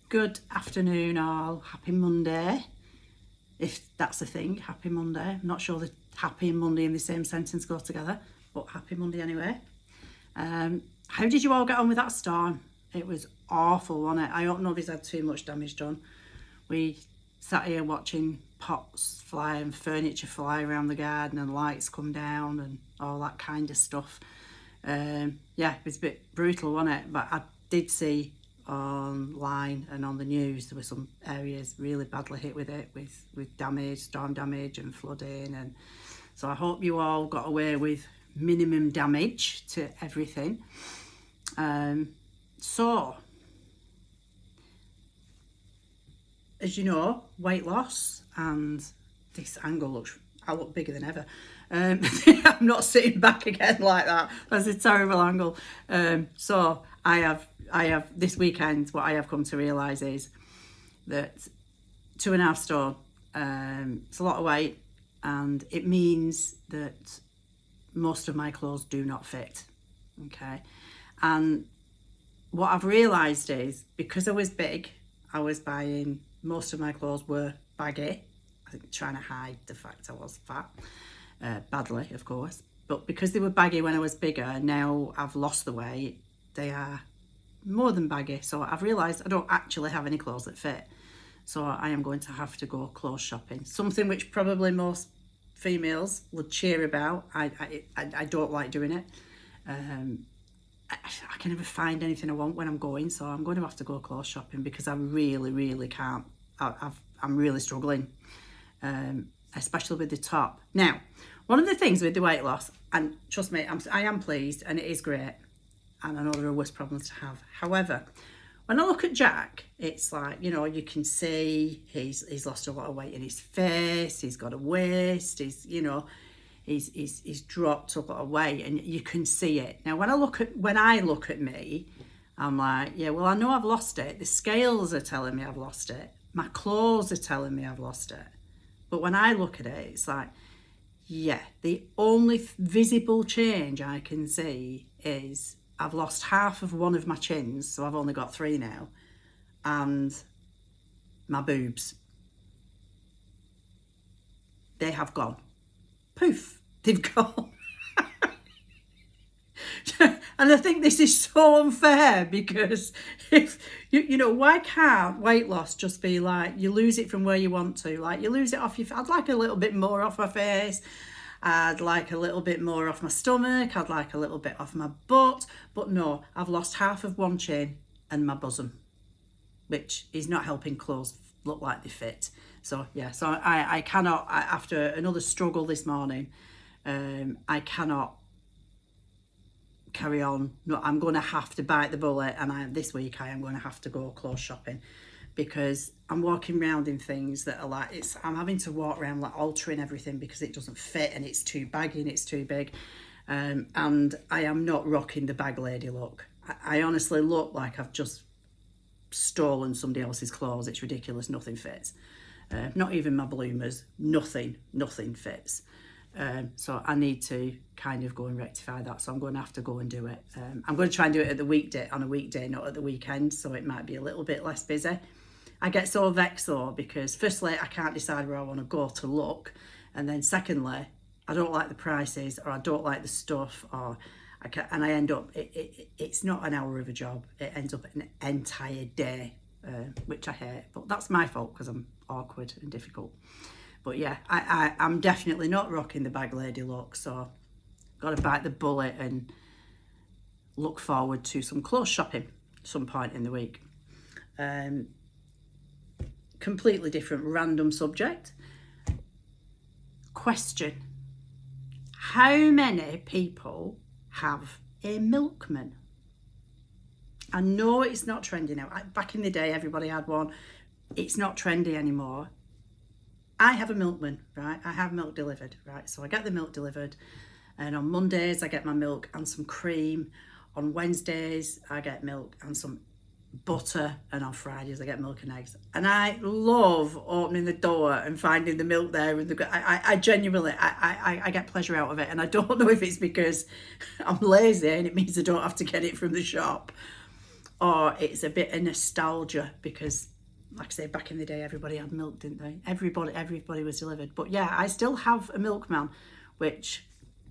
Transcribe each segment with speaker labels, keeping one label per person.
Speaker 1: Good afternoon all, happy Monday, if that's a thing, happy Monday. I'm not sure that happy and Monday in the same sentence go together, but happy Monday anyway. How did you all get on with that storm? It was awful, wasn't it? I hope nobody's had too much damage done. We sat here watching pots fly and furniture fly around the garden and lights come down and all that kind of stuff. Yeah, it was a bit brutal, wasn't it? But I did see online and on the news there were some areas really badly hit with it, with damage, storm damage and flooding, and so I hope you all got away with minimum damage to everything. So as you know, weight loss, and this angle I look bigger than ever. I'm not sitting back again like that. That's a terrible angle. So I have this weekend, what I have come to realise is that 2.5 stone, it's a lot of weight, and it means that most of my clothes do not fit. Okay. And what I've realised is, because I was big, I was buying, most of my clothes were baggy. I think trying to hide the fact I was fat, badly of course, but because they were baggy when I was bigger, now I've lost the weight, they are more than baggy. So I've realised I don't actually have any clothes that fit, so I am going to have to go clothes shopping, something which probably most females would cheer about. I don't like doing it. I can never find anything I want when I'm going, so I'm going to have to go clothes shopping because I really can't. I'm really struggling, especially with the top. Now, one of the things with the weight loss, and trust me, I am pleased and it is great, and I know there are worse problems to have. However, when I look at Jack, it's like, you know, you can see he's lost a lot of weight in his face, he's got a waist, he's dropped a lot of weight, and you can see it. Now, when I look at me, I'm like, yeah, well, I know I've lost it. The scales are telling me I've lost it. My clothes are telling me I've lost it. But when I look at it, it's like, yeah, the only visible change I can see is I've lost half of one of my chins, so I've only got 3 now, and my boobs. They have gone. Poof, they've gone. And I think this is so unfair, because if you know, why can't weight loss just be like, you lose it from where you want to, like you lose it off your, I'd like a little bit more off my face, I'd like a little bit more off my stomach, I'd like a little bit off my butt, but no, I've lost half of one chin and my bosom, which is not helping clothes look like they fit. So yeah, so I cannot, after another struggle this morning, I cannot carry on. No, I'm going to have to bite the bullet, and this week I am going to have to go clothes shopping, because I'm walking around in things that are like, I'm having to walk around like altering everything because it doesn't fit and it's too baggy and it's too big, and I am not rocking the bag lady look. I honestly look like I've just stolen somebody else's clothes. It's ridiculous. Nothing fits. Not even my bloomers. Nothing fits. So I need to kind of go and rectify that. So I'm going to have to go and do it. I'm going to try and do it at the weekday, on a weekday, not at the weekend. So it might be a little bit less busy. I get so vexed though, because firstly, I can't decide where I want to go to look. And then secondly, I don't like the prices, or I don't like the stuff, or and I end up, it's not an hour of a job. It ends up an entire day, which I hate. But that's my fault because I'm awkward and difficult. But yeah, I'm definitely not rocking the bag lady look, so got to bite the bullet and look forward to some clothes shopping some point in the week. Completely different, random subject. Question: how many people have a milkman? I know it's not trendy now. Back in the day, everybody had one. It's not trendy anymore. I have a milkman, right? I have milk delivered, right? So I get the milk delivered, and on Mondays I get my milk and some cream. On Wednesdays I get milk and some butter, and on Fridays I get milk and eggs. And I love opening the door and finding the milk there, and I genuinely I get pleasure out of it. And I don't know if it's because I'm lazy and it means I don't have to get it from the shop, or it's a bit of nostalgia because, like I say, back in the day, everybody had milk, didn't they? Everybody was delivered. But yeah, I still have a milkman, which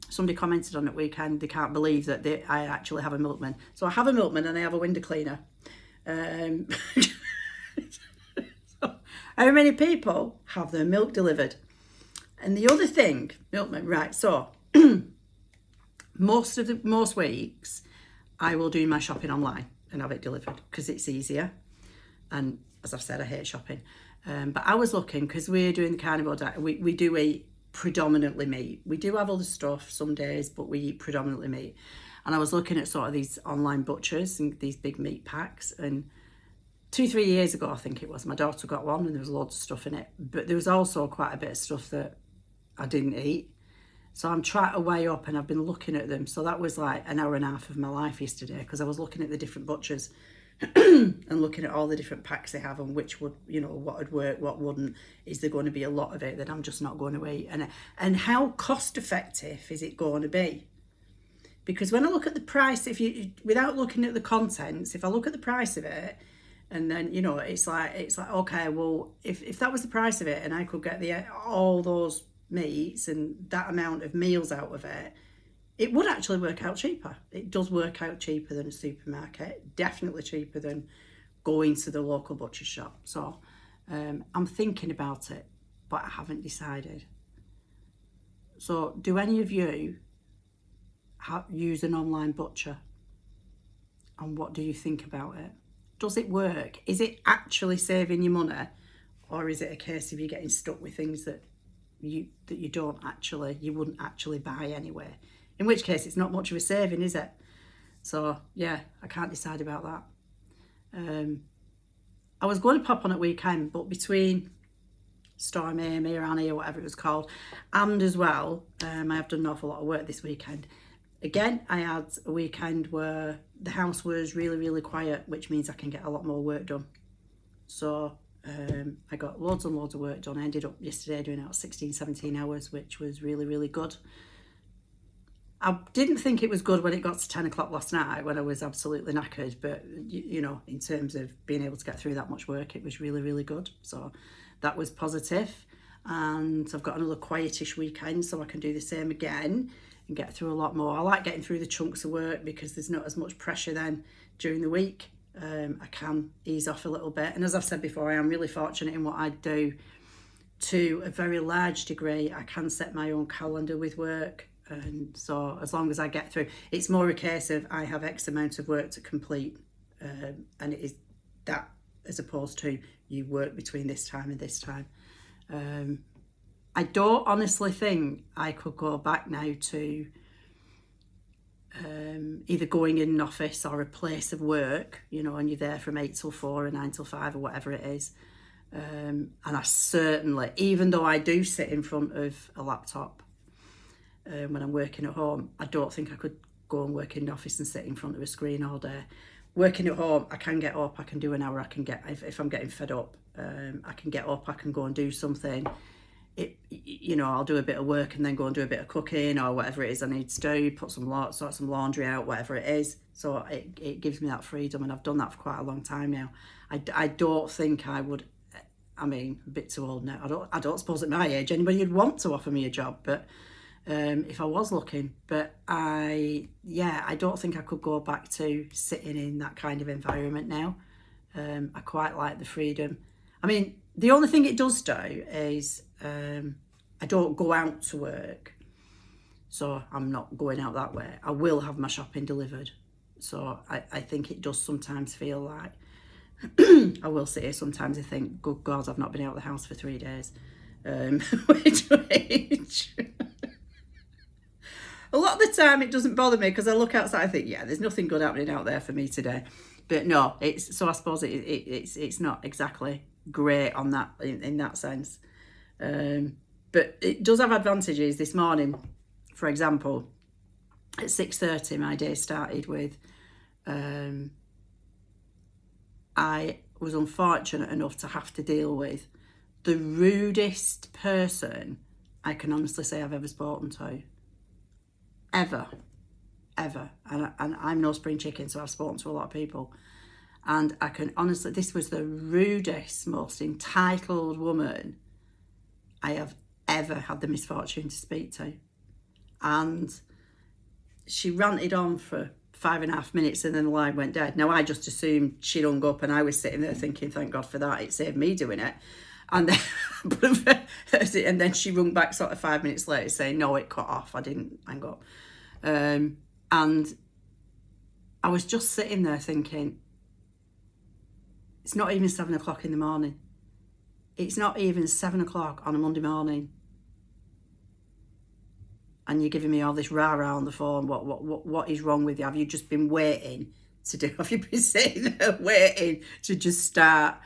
Speaker 1: somebody commented on at weekend. They can't believe that I actually have a milkman. So I have a milkman and I have a window cleaner. So, how many people have their milk delivered? And the other thing, milkman, right? So most weeks, I will do my shopping online and have it delivered because it's easier. And as I've said, I hate shopping. But I was looking, because we're doing the carnivore diet, we do eat predominantly meat. We do have other stuff some days, but we eat predominantly meat. And I was looking at sort of these online butchers and these big meat packs. And 2-3 years ago, I think it was, my daughter got one and there was loads of stuff in it. But there was also quite a bit of stuff that I didn't eat. So I'm trying to weigh up, and I've been looking at them. So that was like an hour and a half of my life yesterday, because I was looking at the different butchers and looking at all the different packs they have and which would, what would work, what wouldn't. Is there going to be a lot of it that I'm just not going to eat? And how cost effective is it going to be? Because when I look at the price, without looking at the contents, if I look at the price of it, and then it's like okay, well, if that was the price of it, and I could get all those meats and that amount of meals out of it, it would actually work out cheaper. It does work out cheaper than a supermarket, definitely cheaper than going to the local butcher shop. So I'm thinking about it, but I haven't decided. So do any of you use an online butcher? And what do you think about it? Does it work? Is it actually saving you money? Or is it a case of you getting stuck with things that you wouldn't actually buy anyway? In which case, it's not much of a saving, is it? So yeah, I can't decide about that. I was going to pop on at weekend, but between Storm Amy or Annie or whatever it was called, and as well, I have done an awful lot of work this weekend. Again, I had a weekend where the house was really, really quiet, which means I can get a lot more work done. So I got loads and loads of work done. I ended up yesterday doing about 16-17 hours, which was really, really good. I didn't think it was good when it got to 10 o'clock last night, when I was absolutely knackered, but in terms of being able to get through that much work, it was really, really good. So that was positive. And I've got another quietish weekend, so I can do the same again and get through a lot more. I like getting through the chunks of work because there's not as much pressure then during the week. I can ease off a little bit. And as I've said before, I am really fortunate in what I do. To a very large degree, I can set my own calendar with work. And so as long as I get through, it's more a case of I have X amount of work to complete. And it is that, as opposed to you work between this time and this time. I don't honestly think I could go back now to either going in an office or a place of work, and you're there from 8 till 4 or 9 till 5 or whatever it is. And I certainly, even though I do sit in front of a laptop when I'm working at home, I don't think I could go and work in the office and sit in front of a screen all day. Working at home, I can get up, I can do an hour, if I'm getting fed up, I can get up, I can go and do something. I'll do a bit of work and then go and do a bit of cooking or whatever it is I need to do, sort some laundry out, whatever it is. So it gives me that freedom, and I've done that for quite a long time now. I don't think I would, a bit too old now. I don't suppose at my age anybody would want to offer me a job, but if I was looking, but I don't think I could go back to sitting in that kind of environment now. I quite like the freedom. The only thing it does do is I don't go out to work, so I'm not going out that way. I will have my shopping delivered, so I think it does sometimes feel like I will sit here sometimes and think, good God, I've not been out of the house for 3 days, which a lot of the time it doesn't bother me, because I look outside and think, yeah, there's nothing good happening out there for me today. But no, I suppose it's not exactly great on that in that sense. But it does have advantages. This morning, for example, at 6:30 my day started with I was unfortunate enough to have to deal with the rudest person I can honestly say I've ever spoken to. Ever. And I'm no spring chicken, so I've spoken to a lot of people. And I can honestly, this was the rudest, most entitled woman I have ever had the misfortune to speak to. And she ranted on for 5.5 minutes and then the line went dead. Now, I just assumed she'd hung up and I was sitting there thinking, thank God for that, it saved me doing it. And then, and then she rung back sort of 5 minutes later saying, no, it cut off, I didn't hang up. And I was just sitting there thinking, it's not even 7 o'clock in the morning. It's not even 7 o'clock on a Monday morning. And you're giving me all this rah-rah on the phone. What is wrong with you? Have you just been waiting to do? Have you been sitting there waiting to just start?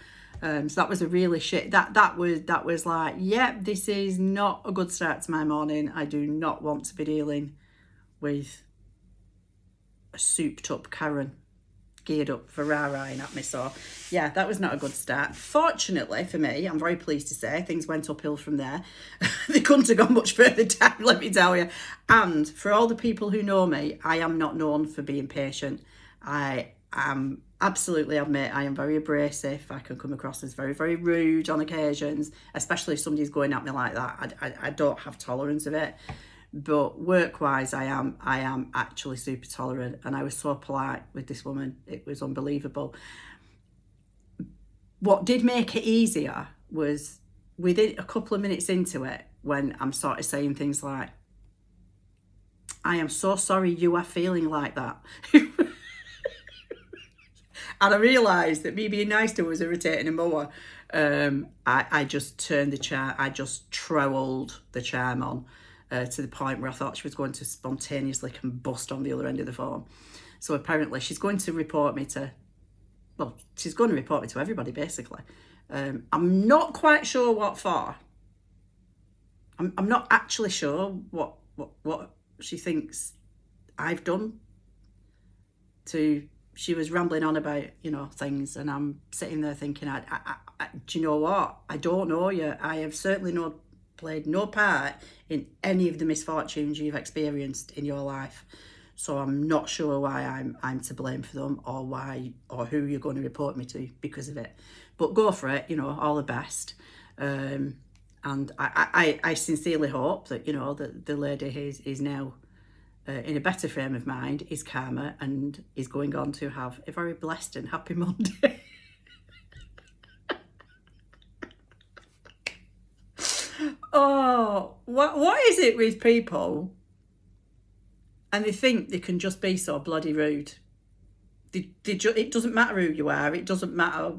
Speaker 1: So that was a really shit. That was like, yep, this is not a good start to my morning. I do not want to be dealing with a souped up Karen geared up for rah-rahing at me. So yeah, that was not a good start. Fortunately for me, I'm very pleased to say, things went uphill from there. They couldn't have gone much further down, let me tell you. And for all the people who know me, I am not known for being patient. I am absolutely admit I am very abrasive. I can come across as very, very rude on occasions, especially if somebody's going at me like that. I don't have tolerance of it. But work-wise, I am actually super tolerant, and I was so polite with this woman. It was unbelievable. What did make it easier was within a couple of minutes into it, when I'm sort of saying things like, I am so sorry you are feeling like that. And I realised that me being nice to her was irritating her more. I just turned the charm, I just trolled the charm on. To the point where I thought she was going to spontaneously combust on the other end of the phone. So apparently she's going to report me to, well, she's going to report me to everybody, basically. I'm not quite sure what for. I'm not actually sure what she thinks I've done to. She was rambling on about, things, and I'm sitting there thinking, do you know what? I don't know you. I have certainly played no part in any of the misfortunes you've experienced in your life, so I'm not sure why I'm to blame for them, or who you're going to report me to because of it. But go for it, all the best. And I sincerely hope that that the lady is now in a better frame of mind, is calmer, and is going on to have a very blessed and happy Monday. Oh, what is it with people? And they think they can just be so bloody rude. It doesn't matter who you are. It doesn't matter,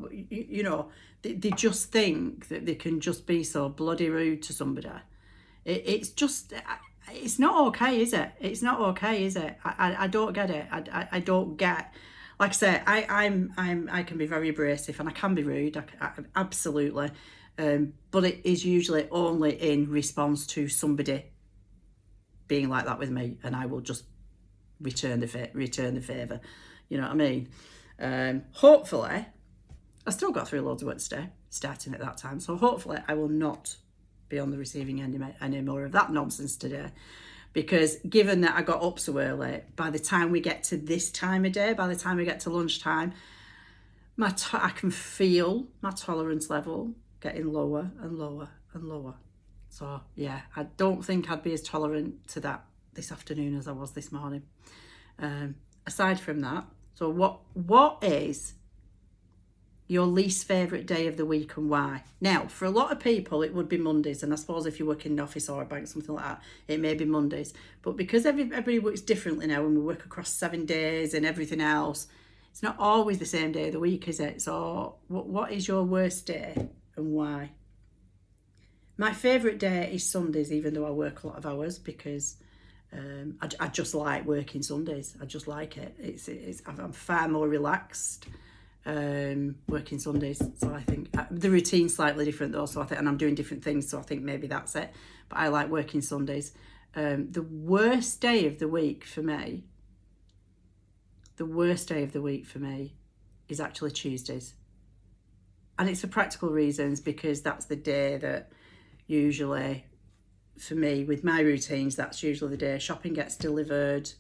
Speaker 1: They just think that they can just be so bloody rude to somebody. It's not okay, is it? It's not okay, is it? I don't get it. I don't get. Like I say, I can be very abrasive and I can be rude. Absolutely. But it is usually only in response to somebody being like that with me, and I will just return the favour. You know what I mean? Hopefully, I still got through loads of work today, starting at that time. So hopefully, I will not be on the receiving end any more of that nonsense today. Because given that I got up so early, by the time we get to this time of day, by the time we get to lunchtime, I can feel my tolerance level getting lower and lower and lower. So yeah, I don't think I'd be as tolerant to that this afternoon as I was this morning. Aside from that, so what is your least favourite day of the week and why? Now, for a lot of people, it would be Mondays, and I suppose if you work in an office or a bank, something like that, it may be Mondays. But because everybody works differently now, and we work across 7 days and everything else, it's not always the same day of the week, is it? So what is your worst day and why? My favourite day is Sundays, even though I work a lot of hours, because I just like working Sundays. I just like it. I'm far more relaxed working Sundays. So I think the routine's slightly different though. So I think, and I'm doing different things. So I think maybe that's it. But I like working Sundays. The worst day of the week for me is actually Tuesdays. And it's for practical reasons, because that's the day that usually, for me, with my routines, that's usually the day shopping gets delivered.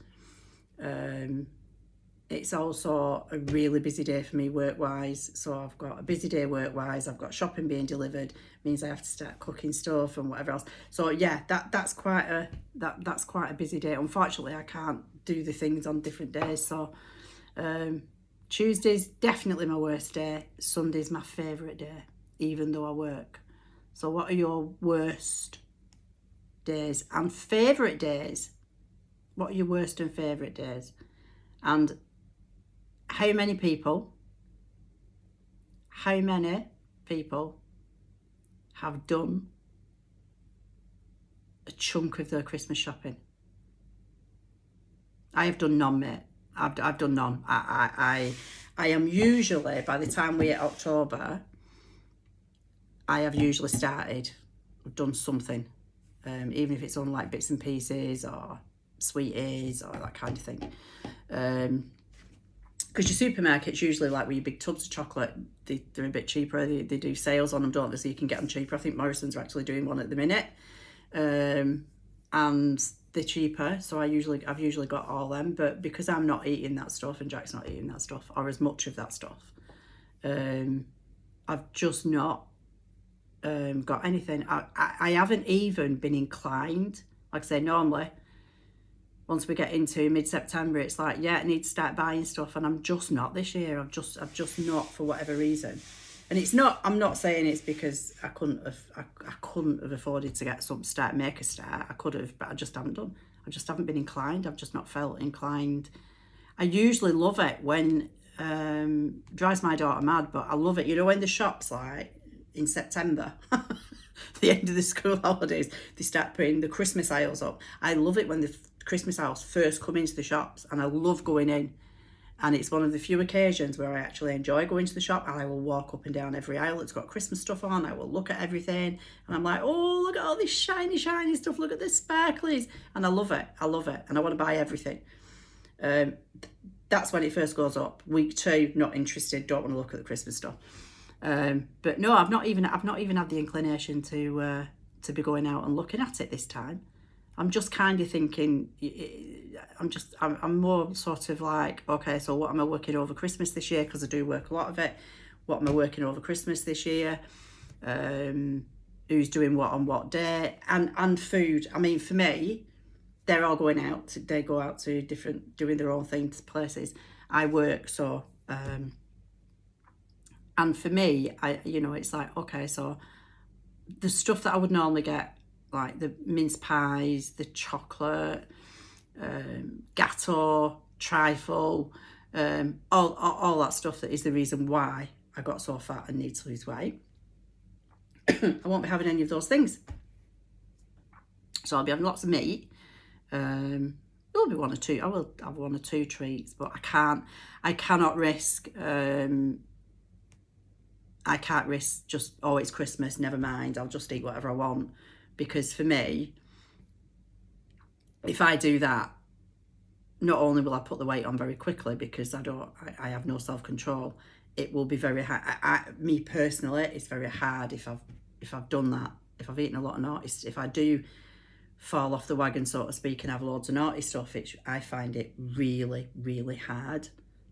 Speaker 1: it's also a really busy day for me work-wise. So I've got a busy day work-wise, I've got shopping being delivered, means I have to start cooking stuff and whatever else. So yeah, that's quite a busy day. Unfortunately, I can't do the things on different days. So Tuesday's definitely my worst day. Sunday's my favourite day, even though I work. So what are your worst days and favourite days? What are your worst and favourite days? And how many people have done a chunk of their Christmas shopping? I have done none, mate. I've done none. I am usually, by the time we hit October, I have usually started, I've done something, even if it's on like bits and pieces or sweeties or that kind of thing. Because your supermarkets usually, like with your big tubs of chocolate, they're a bit cheaper. They do sales on them, don't they? So you can get them cheaper. I think Morrison's are actually doing one at the minute, and they're cheaper. So I've usually got all them. But because I'm not eating that stuff and Jack's not eating that stuff or as much of that stuff, I've just not got anything. I haven't even been inclined. Like I say, normally, once we get into mid-September, it's like, yeah, I need to start buying stuff, and I'm just not this year. I've just not, for whatever reason. And it's not, I'm not saying it's because I couldn't have afforded to get some start, make a start. I could have, but I just haven't done. I just haven't been inclined. I've just not felt inclined. I usually love it when, drives my daughter mad, but I love it. You know, when the shops, like in September, the end of the school holidays, they start putting the Christmas aisles up. I love it when the Christmas aisles first come into the shops, and I love going in. And it's one of the few occasions where I actually enjoy going to the shop, and I will walk up and down every aisle that's got Christmas stuff on. I will look at everything, and I'm like, oh, look at all this shiny stuff. Look at this sparklies. And I love it. And I want to buy everything. That's when it first goes up. Week 2, not interested. Don't want to look at the Christmas stuff. But no, I've not even had the inclination to be going out and looking at it this time. I'm just kind of thinking, I'm more sort of like, okay, so what am I working over Christmas this year? Because I do work a lot of it. What am I working over Christmas this year? Who's doing what on what day? And food. I mean, for me, they're all going out. They go out to different, doing their own things, places. I work, so... and for me, it's like, okay, so the stuff that I would normally get, like the mince pies, the chocolate, gateau, trifle, all that stuff that is the reason why I got so fat and need to lose weight. I won't be having any of those things. So I'll be having lots of meat. There'll be one or two. I will have 1 or 2 treats, but I cannot risk... I can't risk just, oh, it's Christmas, never mind, I'll just eat whatever I want. Because for me, if I do that, not only will I put the weight on very quickly because I have no self-control, it will be very hard. Me personally, it's very hard if I've done that, if I've eaten a lot of naughty, if I do fall off the wagon, so to speak, and have loads of naughty stuff, I find it really, really hard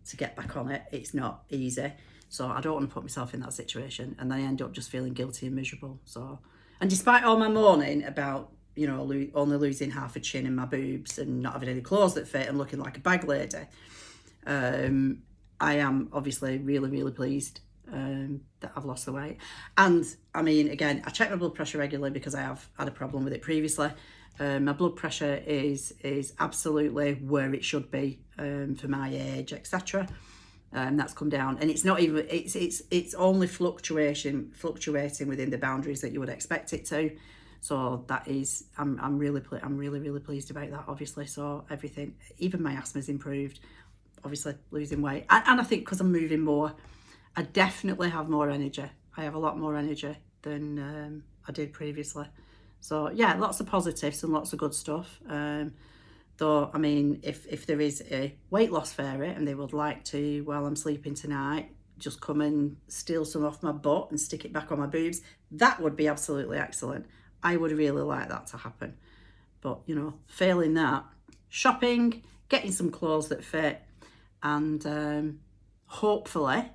Speaker 1: to get back on it. It's not easy. So I don't want to put myself in that situation, and then I end up just feeling guilty and miserable. So, and despite all my moaning about, only losing half a chin and my boobs and not having any clothes that fit and looking like a bag lady, I am obviously really, really pleased that I've lost the weight. And I mean, again, I check my blood pressure regularly because I have had a problem with it previously. My blood pressure is absolutely where it should be for my age, etc. That's come down, and it's not even, it's only fluctuating within the boundaries that you would expect it to. So that is, I'm really pleased about that, obviously. So everything, even my asthma's improved, obviously losing weight, and I think because I'm moving more, I definitely have more energy. I have a lot more energy than I did previously. So yeah, lots of positives and lots of good stuff. Though, I mean, if there is a weight loss fairy and they would like to, while I'm sleeping tonight, just come and steal some off my butt and stick it back on my boobs, that would be absolutely excellent. I would really like that to happen. But, failing that, shopping, getting some clothes that fit, and hopefully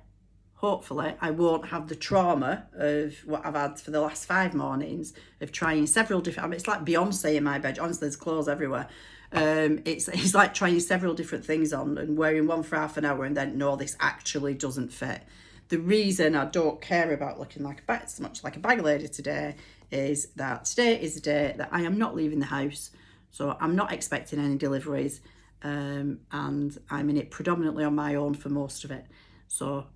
Speaker 1: I won't have the trauma of what I've had for the last 5 mornings of trying several different, I mean, it's like Beyonce in my bed. Honestly, there's clothes everywhere. It's like trying several different things on and wearing one for half an hour and then, no, this actually doesn't fit. The reason I don't care about looking like so much like a bag lady today is that today is the day that I am not leaving the house. So I'm not expecting any deliveries, and I'm in it predominantly on my own for most of it. So,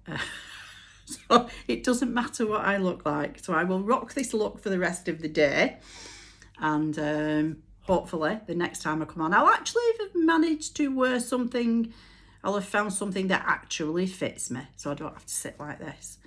Speaker 1: so it doesn't matter what I look like. So I will rock this look for the rest of the day, and hopefully the next time I come on, I'll actually have managed to wear something. I'll have found something that actually fits me, so I don't have to sit like this.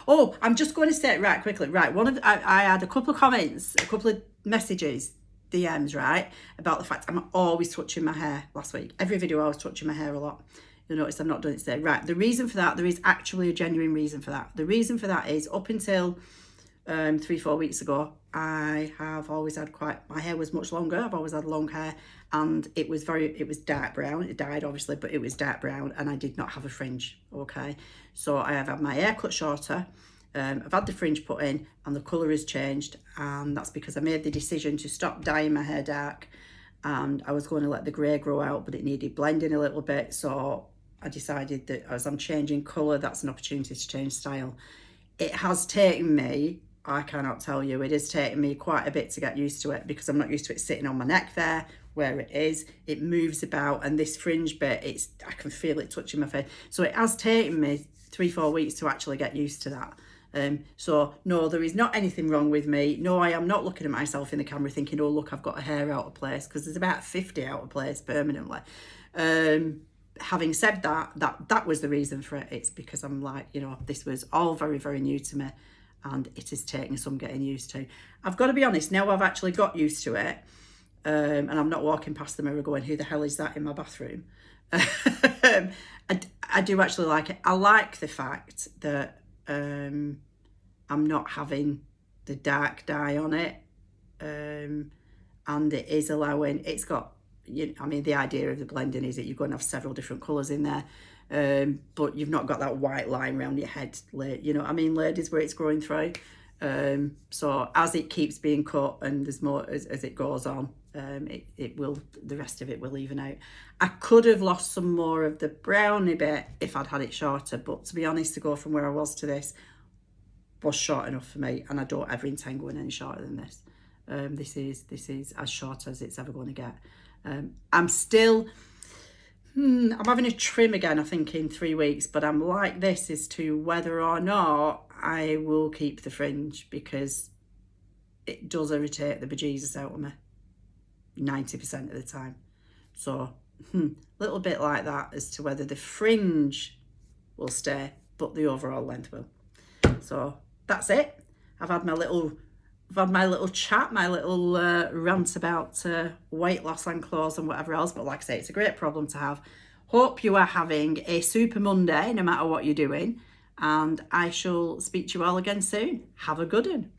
Speaker 1: Oh, I'm just going to say it right quickly. Right, I had a couple of comments, a couple of messages, DMs, right, about the fact I'm always touching my hair last week. Every video I was touching my hair a lot. You'll notice I'm not doing it today. Right, the reason for that, there is actually a genuine reason for that. The reason for that is up until 3-4 weeks ago, I have always had my hair was much longer. I've always had long hair, and it was dark brown. It dyed obviously, but it was dark brown, and I did not have a fringe. Okay, so I have had my hair cut shorter. I've had the fringe put in, and the colour has changed, and that's because I made the decision to stop dyeing my hair dark, and I was going to let the grey grow out, but it needed blending a little bit, so I decided that as I'm changing colour, that's an opportunity to change style. It has taken me, I cannot tell you, it has taken me quite a bit to get used to it, because I'm not used to it sitting on my neck there where it is. It moves about, and this fringe bit, I can feel it touching my face. So it has taken me 3-4 weeks to actually get used to that. So no, there is not anything wrong with me. No, I am not looking at myself in the camera thinking, oh look, I've got a hair out of place, because there's about 50 out of place permanently. Having said that was the reason for it. It's because I'm like, you know, this was all very, very new to me, and it is taking some getting used to. I've got to be honest, now I've actually got used to it, and I'm not walking past the mirror going, who the hell is that in my bathroom? I do actually like it. I like the fact that I'm not having the dark dye on it, and it is allowing, it's got, I mean, the idea of the blending is that you're going to have several different colours in there, but you've not got that white line around your head, you know what I mean, ladies, where it's growing through. So as it keeps being cut and there's more as it goes on, it will, the rest of it will even out. I could have lost some more of the browny bit if I'd had it shorter, but to be honest, to go from where I was to this was short enough for me, and I don't ever intend going any shorter than this. This is as short as it's ever going to get. I'm still, I'm having a trim again, I think, in 3 weeks, but I'm like this as to whether or not I will keep the fringe, because it does irritate the bejesus out of me 90% of the time. So little bit like that as to whether the fringe will stay, but the overall length will. So that's it. I've had my little chat, my little rant about weight loss and clothes and whatever else. But like I say, it's a great problem to have. Hope you are having a super Monday, no matter what you're doing. And I shall speak to you all again soon. Have a good one.